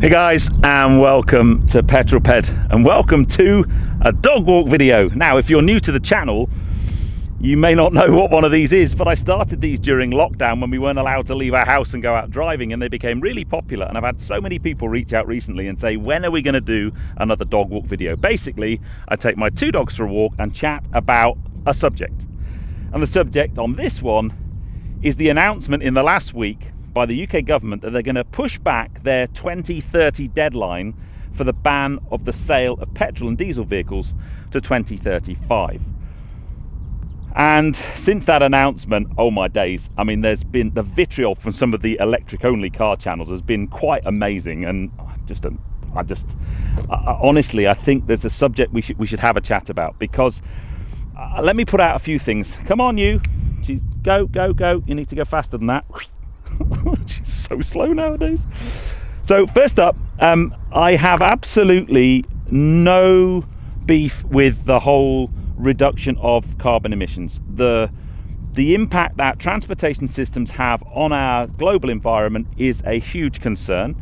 Hey guys, and welcome to Petrol Ped, and welcome to a dog walk video. Now, if you're new to the channel, you may not know what one of these is, but I started these during lockdown when we weren't allowed to leave our house and go out driving, and they became really popular. And I've had so many people reach out recently and say, when are we going to do another dog walk video? Basically, I take my two dogs for a walk and chat about a subject. And the subject on this one is the announcement in the last week by the UK government that they're going to push back their 2030 deadline for the ban of the sale of petrol and diesel vehicles to 2035. And since that announcement, oh my days, I mean, there's been the vitriol from some of the electric only car channels has been quite amazing. And honestly, I think there's a subject we should have a chat about, because let me put out a few things. Come on, you go, you need to go faster than that. She's so slow nowadays. So first up, I have absolutely no beef with the whole reduction of carbon emissions. The impact that transportation systems have on our global environment is a huge concern.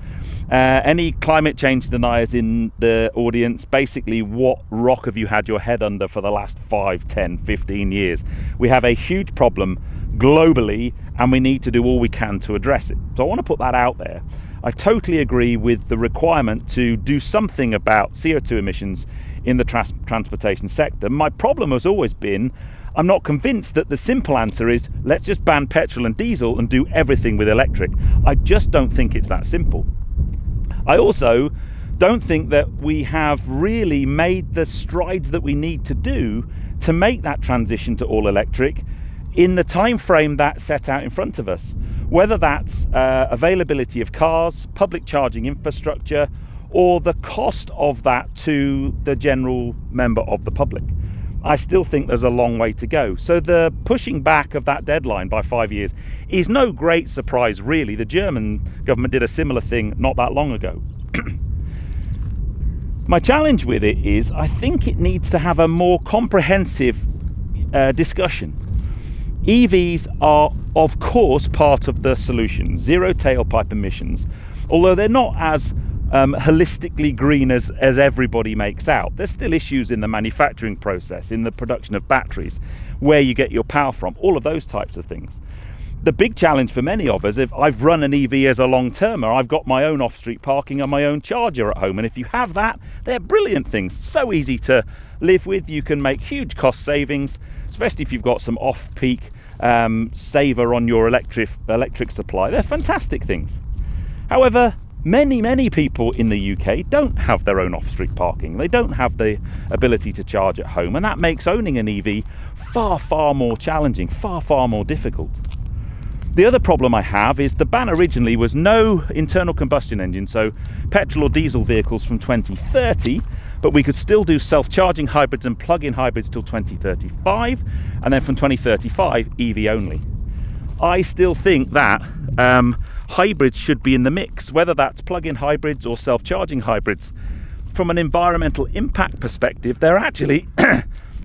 Any climate change deniers in the audience, basically, what rock have you had your head under for the last 5, 10, 15 years? We have a huge problem globally, and we need to do all we can to address it. So I want to put that out there. I totally agree with the requirement to do something about CO2 emissions in the transportation sector. My problem has always been, I'm not convinced that the simple answer is, let's just ban petrol and diesel and do everything with electric. I just don't think it's that simple. I also don't think that we have really made the strides that we need to do to make that transition to all electric in the time frame that's set out in front of us, whether that's availability of cars, public charging infrastructure, or the cost of that to the general member of the public. I still think there's a long way to go. So the pushing back of that deadline by 5 years is no great surprise, really. The German government did a similar thing not that long ago. My challenge with it is, I think it needs to have a more comprehensive discussion. EVs are, of course, part of the solution, zero tailpipe emissions, although they're not as holistically green as everybody makes out. There's still issues in the manufacturing process, in the production of batteries, where you get your power from, all of those types of things. The big challenge for many of us, if I've run an EV as a long-termer, I've got my own off-street parking and my own charger at home, and if you have that, they're brilliant things, so easy to live with. You can make huge cost savings, especially if you've got some off-peak saver on your electric supply. They're fantastic things. However, many people in the UK don't have their own off-street parking. They don't have the ability to charge at home, and that makes owning an EV far more challenging, far more difficult. The other problem I have is the ban originally was no internal combustion engine, so petrol or diesel vehicles from 2030, but we could still do self-charging hybrids and plug-in hybrids till 2035, and then from 2035 EV only. I still think that hybrids should be in the mix, whether that's plug-in hybrids or self-charging hybrids. From an environmental impact perspective, they're actually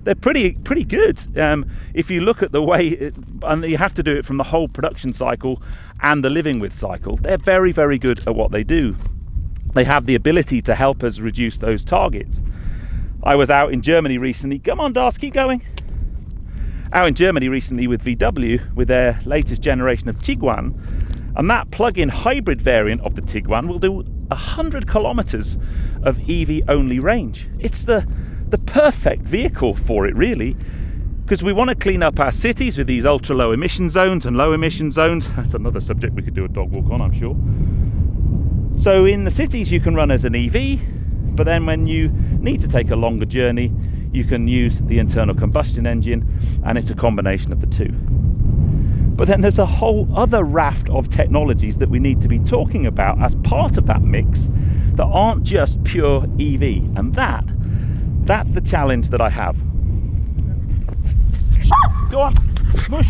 they're pretty good. If you look at the way and you have to do it from the whole production cycle and the living with cycle, they're very good at what they do. They have the ability to help us reduce those targets. I was out in Germany recently. Come on, Dars, keep going. Out in Germany recently with VW, with their latest generation of Tiguan, and that plug-in hybrid variant of the Tiguan will do 100 kilometers of EV-only range. It's the perfect vehicle for it, really, because we want to clean up our cities with these ultra-low emission zones and low emission zones. That's another subject we could do a dog walk on, I'm sure. So in the cities you can run as an EV, but then when you need to take a longer journey, you can use the internal combustion engine, and it's a combination of the two. But then there's a whole other raft of technologies that we need to be talking about as part of that mix that aren't just pure EV, and that's the challenge that I have. Go on, smush.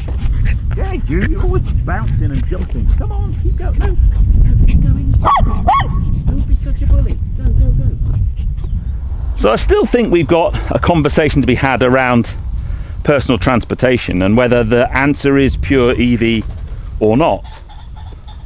Yeah, you're always bouncing and jumping. Come on, keep going. No, keep going. Don't be such a bully. Go. So I still think we've got a conversation to be had around personal transportation and whether the answer is pure EV or not.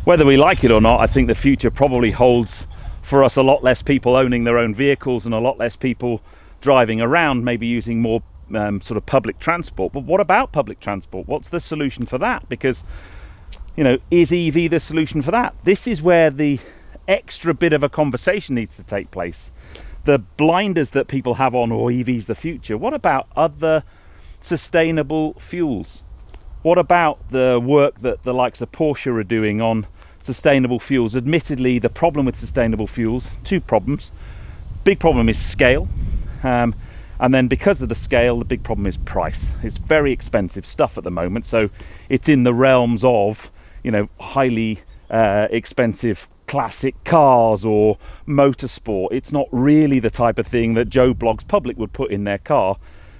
Whether we like it or not, I think the future probably holds for us, a lot less people owning their own vehicles and a lot less people driving around, maybe using more sort of public transport. But what about public transport? What's the solution for that? Because, you know, is EV the solution for that? This is where the extra bit of a conversation needs to take place. The blinders that people have on, or EV's the future. What about other sustainable fuels? What about the work that the likes of Porsche are doing on sustainable fuels? Admittedly, the problem with sustainable fuels, two problems. Big problem is scale. And then because of the scale, the big problem is price. It's very expensive stuff at the moment, so it's in the realms of, you know, highly expensive classic cars or motorsport. It's not really the type of thing that Joe Bloggs Public would put in their car,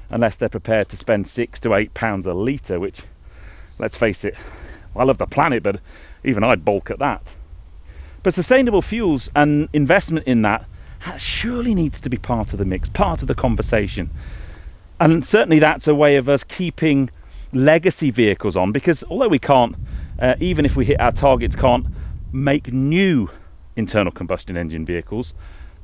unless they're prepared to spend £6 to £8 a litre, which, let's face it, I love the planet, but even I'd balk at that. But sustainable fuels and investment in that surely needs to be part of the mix, part of the conversation. And certainly that's a way of us keeping legacy vehicles on, because although we can't, even if we hit our targets, can't make new internal combustion engine vehicles,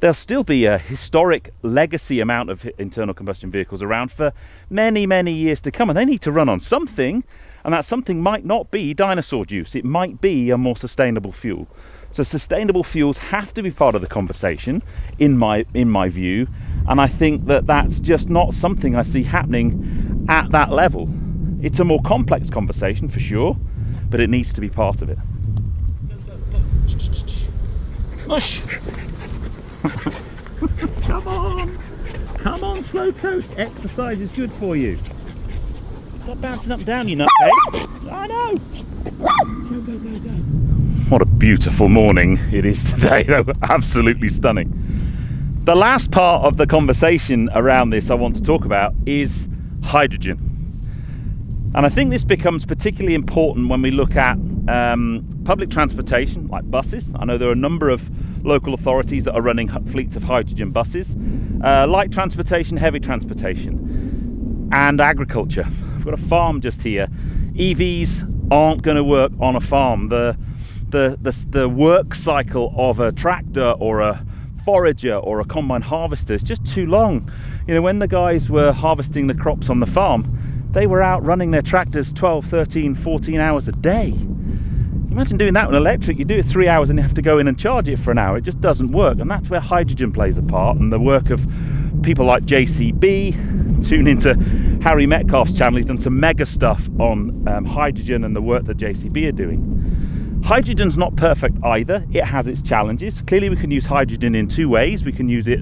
there'll still be a historic legacy amount of internal combustion vehicles around for many, many years to come, and they need to run on something, and that something might not be dinosaur juice. It might be a more sustainable fuel. So sustainable fuels have to be part of the conversation, in my view, and I think that that's just not something I see happening at that level. It's a more complex conversation for sure, but it needs to be part of it. Mush! Come on, slow coach. Exercise is good for you. Stop bouncing up and down, you nutcase. I know. Go, go, go, go. What a beautiful morning it is today, though. Absolutely stunning. The last part of the conversation around this I want to talk about is hydrogen. And I think this becomes particularly important when we look at public transportation, like buses. I know there are a number of local authorities that are running fleets of hydrogen buses, light transportation, heavy transportation, and agriculture. We've got a farm just here. EVs aren't going to work on a farm. The work cycle of a tractor or a forager or a combine harvester is just too long. You know, when the guys were harvesting the crops on the farm, they were out running their tractors 12, 13, 14 hours a day. Imagine doing that with electric. You do it 3 hours and you have to go in and charge it for an hour. It just doesn't work, and that's where hydrogen plays a part, and the work of people like JCB. Tune into Harry Metcalf's channel. He's done some mega stuff on hydrogen and the work that JCB are doing. Hydrogen's not perfect either. It has its challenges. Clearly we can use hydrogen in two ways. We can use it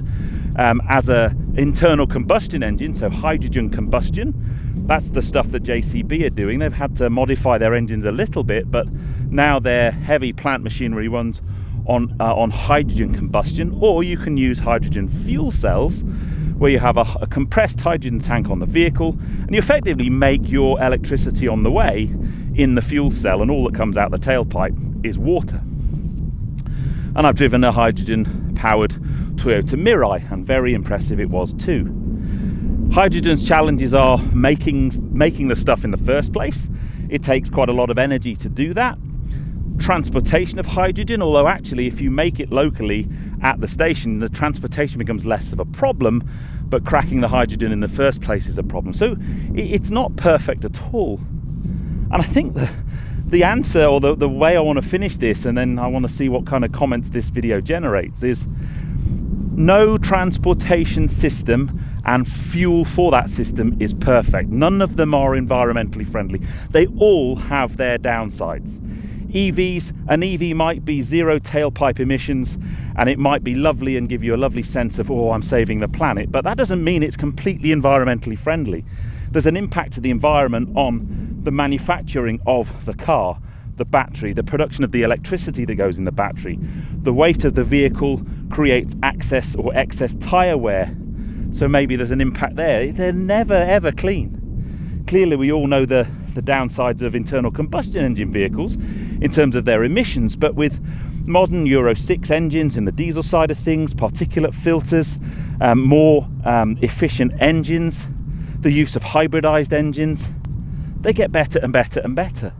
as an internal combustion engine, so hydrogen combustion. That's the stuff that JCB are doing. They've had to modify their engines a little bit, but now their heavy plant machinery runs on hydrogen combustion. Or you can use hydrogen fuel cells, where you have a compressed hydrogen tank on the vehicle, and you effectively make your electricity on the way in the fuel cell, and all that comes out the tailpipe is water. And I've driven a hydrogen powered Toyota Mirai, and very impressive it was too. Hydrogen's challenges are making the stuff in the first place. It takes quite a lot of energy to do that. Transportation of hydrogen, although actually if you make it locally at the station, the transportation becomes less of a problem, but cracking the hydrogen in the first place is a problem. So it's not perfect at all. And I think the answer, or the way I want to finish this, and then I want to see what kind of comments this video generates, is no transportation system and fuel for that system is perfect. None of them are environmentally friendly. They all have their downsides. An EV might be zero tailpipe emissions, and it might be lovely and give you a lovely sense of, oh, I'm saving the planet, but that doesn't mean it's completely environmentally friendly. There's an impact to the environment on the manufacturing of the car, the battery, the production of the electricity that goes in the battery. The weight of the vehicle creates excess tyre wear, so maybe there's an impact there. They're never ever clean. Clearly we all know the downsides of internal combustion engine vehicles in terms of their emissions, but with modern Euro 6 engines in the diesel side of things, particulate filters, more efficient engines, the use of hybridized engines, they get better and better and better.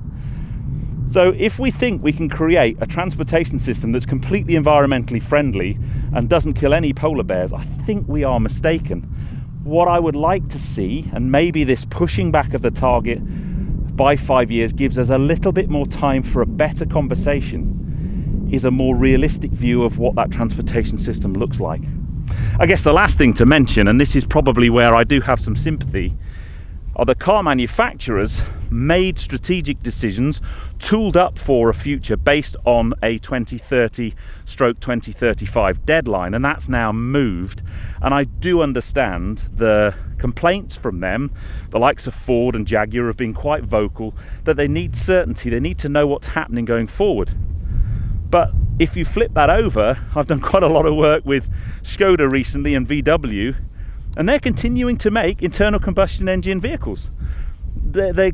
So if we think we can create a transportation system that's completely environmentally friendly and doesn't kill any polar bears, I think we are mistaken. What I would like to see, and maybe this pushing back of the target by 5 years gives us a little bit more time for a better conversation, is a more realistic view of what that transportation system looks like. I guess the last thing to mention, and this is probably where I do have some sympathy, are the car manufacturers made strategic decisions, tooled up for a future based on a 2030/2035 deadline, and that's now moved. And I do understand the complaints from them. The likes of Ford and Jaguar have been quite vocal that they need certainty, they need to know what's happening going forward. But if you flip that over, I've done quite a lot of work with Skoda recently and VW, and they're continuing to make internal combustion engine vehicles. They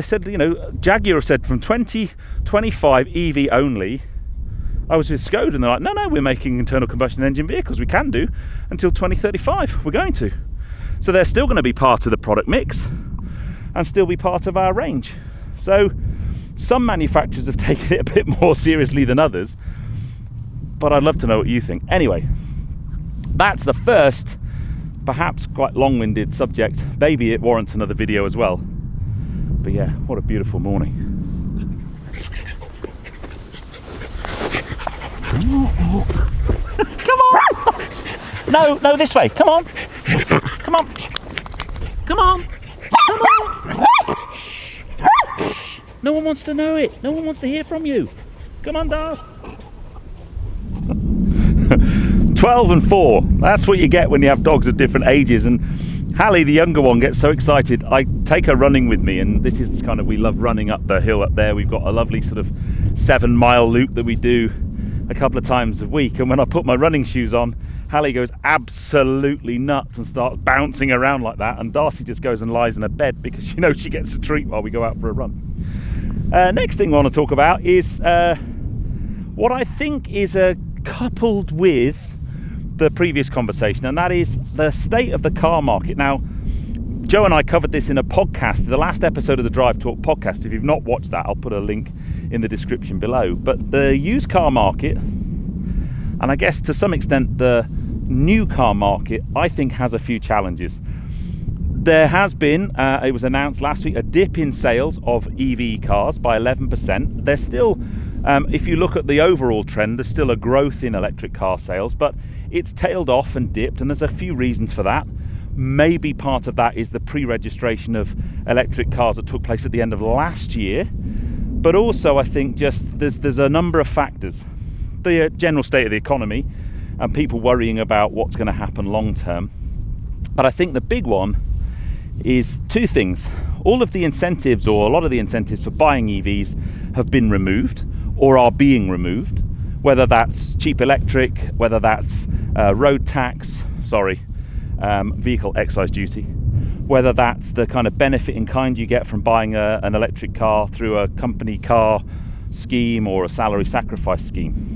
said, you know, Jaguar said from 2025 EV only. I was with Skoda and they're like, no, we're making internal combustion engine vehicles. We can do until 2035. We're going to. So they're still going to be part of the product mix and still be part of our range. So some manufacturers have taken it a bit more seriously than others, but I'd love to know what you think. Anyway, that's the first, perhaps quite long-winded subject. Maybe it warrants another video as well. But yeah, what a beautiful morning. Come on! No, this way. Come on. Come on. Come on. Come on. No one wants to know it. No one wants to hear from you. Come on, Dad. 12 and 4. That's what you get when you have dogs at different ages. And Hallie, the younger one, gets so excited. I take her running with me, and this is kind of, we love running up the hill up there. We've got a lovely sort of 7-mile loop that we do a couple of times a week. And when I put my running shoes on, Hallie goes absolutely nuts and starts bouncing around like that. And Darcy just goes and lies in her bed because she knows she gets a treat while we go out for a run. Next thing I want to talk about is what I think is coupled with the previous conversation, and that is the state of the car market. Now, Joe and I covered this in a podcast, the last episode of the Drive Talk podcast. If you've not watched that, I'll put a link in the description below. But the used car market, and I guess to some extent the new car market, I think has a few challenges. There has been, it was announced last week, a dip in sales of EV cars by 11%. There's still, if you look at the overall trend, there's still a growth in electric car sales, but it's tailed off and dipped, and there's a few reasons for that. Maybe part of that is the pre-registration of electric cars that took place at the end of last year, but also I think just there's a number of factors. The general state of the economy and people worrying about what's going to happen long term. But I think the big one is two things. All of the incentives, or a lot of the incentives for buying EVs, have been removed or are being removed, whether that's cheap electric, whether that's road tax, vehicle excise duty, whether that's the kind of benefit in kind you get from buying an electric car through a company car scheme or a salary sacrifice scheme.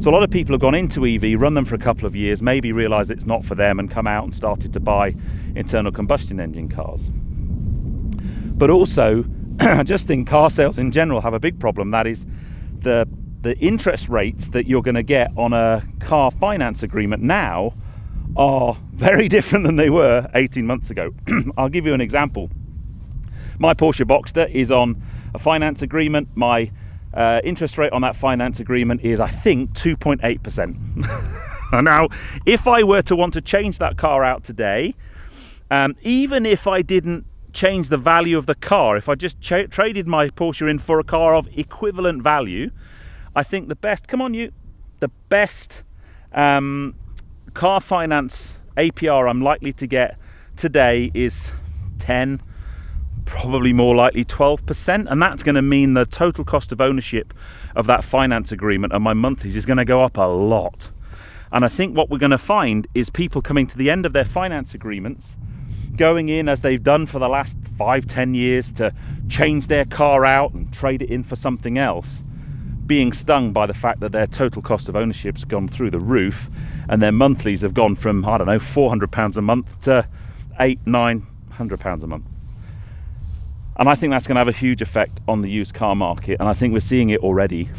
So a lot of people have gone into EV, run them for a couple of years, maybe realised it's not for them and come out and started to buy internal combustion engine cars. But also, I just think car sales in general have a big problem. That is the interest rates that you're going to get on a car finance agreement now are very different than they were 18 months ago. I'll give you an example. My Porsche Boxster is on a finance agreement. My interest rate on that finance agreement is, I think, 2.8%. Now, if I were to want to change that car out today, even if I didn't change the value of the car, if I just traded my Porsche in for a car of equivalent value, I think the best car finance APR I'm likely to get today is 10, probably more likely 12%, and that's going to mean the total cost of ownership of that finance agreement and my monthlies is going to go up a lot. And I think what we're going to find is people coming to the end of their finance agreements, going in as they've done for the last 5-10 years to change their car out and trade it in for something else, being stung by the fact that their total cost of ownership's gone through the roof and their monthlies have gone from, I don't know, £400 a month to £800-900 a month. And I think that's going to have a huge effect on the used car market, and I think we're seeing it already.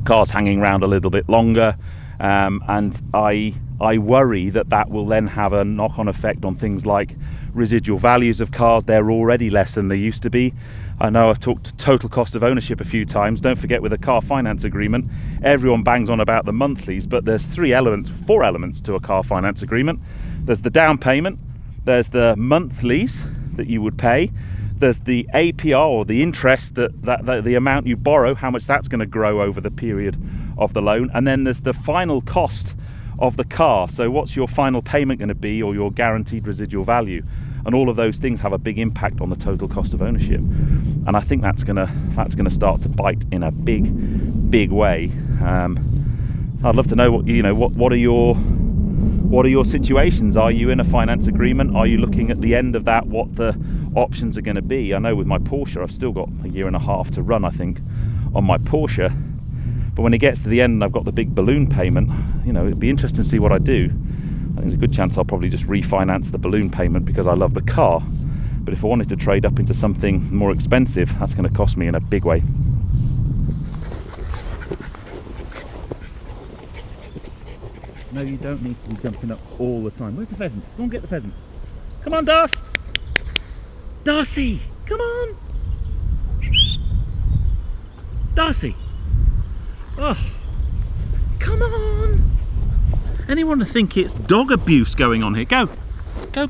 Cars hanging around a little bit longer, and I worry that that will then have a knock-on effect on things like residual values of cars. They're already less than they used to be. I know I've talked total cost of ownership a few times. Don't forget, with a car finance agreement, everyone bangs on about the monthlies, but there's four elements to a car finance agreement. There's the down payment, there's the monthlies that you would pay, there's the APR, or the interest that the amount you borrow, how much that's going to grow over the period of the loan, and then there's the final cost of the car. So what's your final payment going to be, or your guaranteed residual value? And all of those things have a big impact on the total cost of ownership, and I think that's gonna start to bite in a big way. I'd love to know what are your situations? Are you in a finance agreement? Are you looking at the end of that, what the options are going to be? I know with my Porsche, I've still got a year and a half to run, I think, on my Porsche. But when it gets to the end and I've got the big balloon payment, it'd be interesting to see what I do. I think there's a good chance I'll probably just refinance the balloon payment because I love the car. But if I wanted to trade up into something more expensive, that's going to cost me in a big way. No, you don't need to be jumping up all the time. Where's the pheasant? Go and get the pheasant. Come on, Darcy, come on. Darcy. Oh, come on. Anyone to think it's dog abuse going on here? Go. It's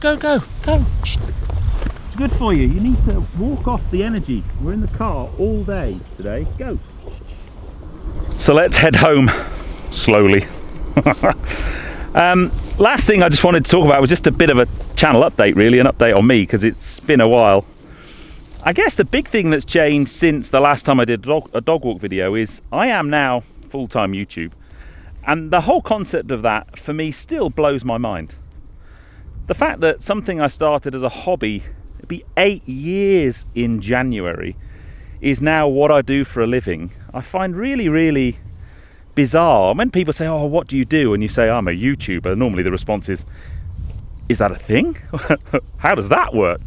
good for you. You need to walk off the energy. We're in the car all day today. Go. So let's head home slowly. Last thing I just wanted to talk about was just a bit of a channel update, really, an update on me, because it's been a while. I guess the big thing that's changed since the last time I did a dog walk video is I am now full-time YouTube. And the whole concept of that, for me, still blows my mind. The fact that something I started as a hobby, it'd be 8 years in January, is now what I do for a living, I find really, really bizarre. When people say, oh, what do you do? And you say, I'm a YouTuber, normally the response is that a thing? How does that work?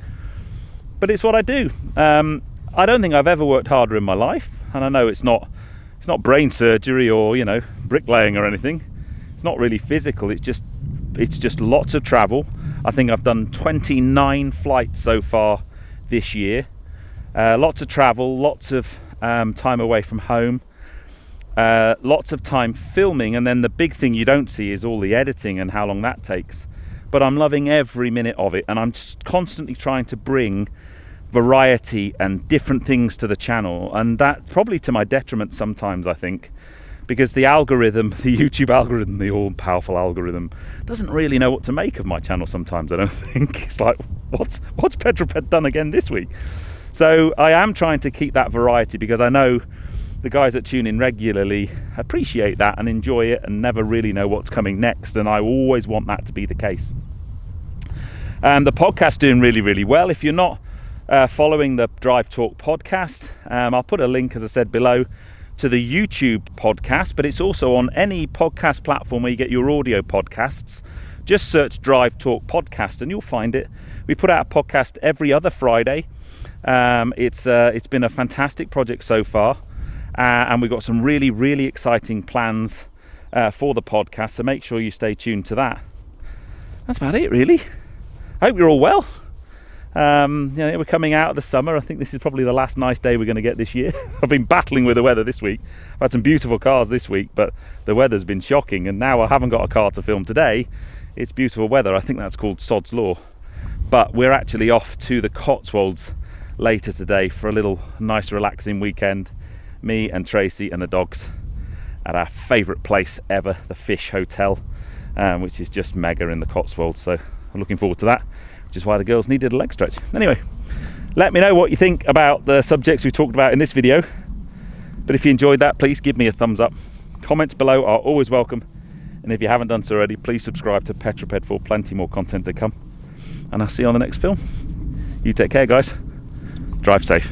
But it's what I do. I don't think I've ever worked harder in my life. And I know it's not brain surgery or bricklaying or anything. It's not really physical. It's just lots of travel. I think I've done 29 flights so far this year. Lots of travel, lots of time away from home, lots of time filming, and then the big thing you don't see is all the editing and how long that takes. But I'm loving every minute of it, and I'm just constantly trying to bring variety and different things to the channel, and that probably to my detriment sometimes, I think, because the algorithm, the YouTube algorithm, the all-powerful algorithm, doesn't really know what to make of my channel sometimes, I don't think. It's like, what's Petrol Ped done again this week? So I am trying to keep that variety, because I know the guys that tune in regularly appreciate that and enjoy it and never really know what's coming next, and I always want that to be the case. And the podcast's doing really, really well. If you're not following the Drive Talk podcast, I'll put a link, as I said, below to the YouTube podcast, but it's also on any podcast platform where you get your audio podcasts. Just search Drive Talk podcast and you'll find it. We put out a podcast every other Friday. It's been a fantastic project so far, and we've got some really, really exciting plans for the podcast, so make sure you stay tuned to that. That's about it, really. I hope you're all well. We're coming out of the summer. I think this is probably the last nice day we're going to get this year. I've been battling with the weather this week. I've had some beautiful cars this week, but the weather's been shocking, and now I haven't got a car to film today. It's beautiful weather. I think that's called Sod's Law. But we're actually off to the Cotswolds later today for a little nice relaxing weekend. Me and Tracy and the dogs at our favourite place ever, the Fish Hotel, which is just mega in the Cotswolds. So I'm looking forward to that, which is why the girls needed a leg stretch. Anyway, let me know what you think about the subjects we talked about in this video. But if you enjoyed that, please give me a thumbs up. Comments below are always welcome. And if you haven't done so already, please subscribe to Petrol Ped for plenty more content to come. And I'll see you on the next film. You take care, guys. Drive safe.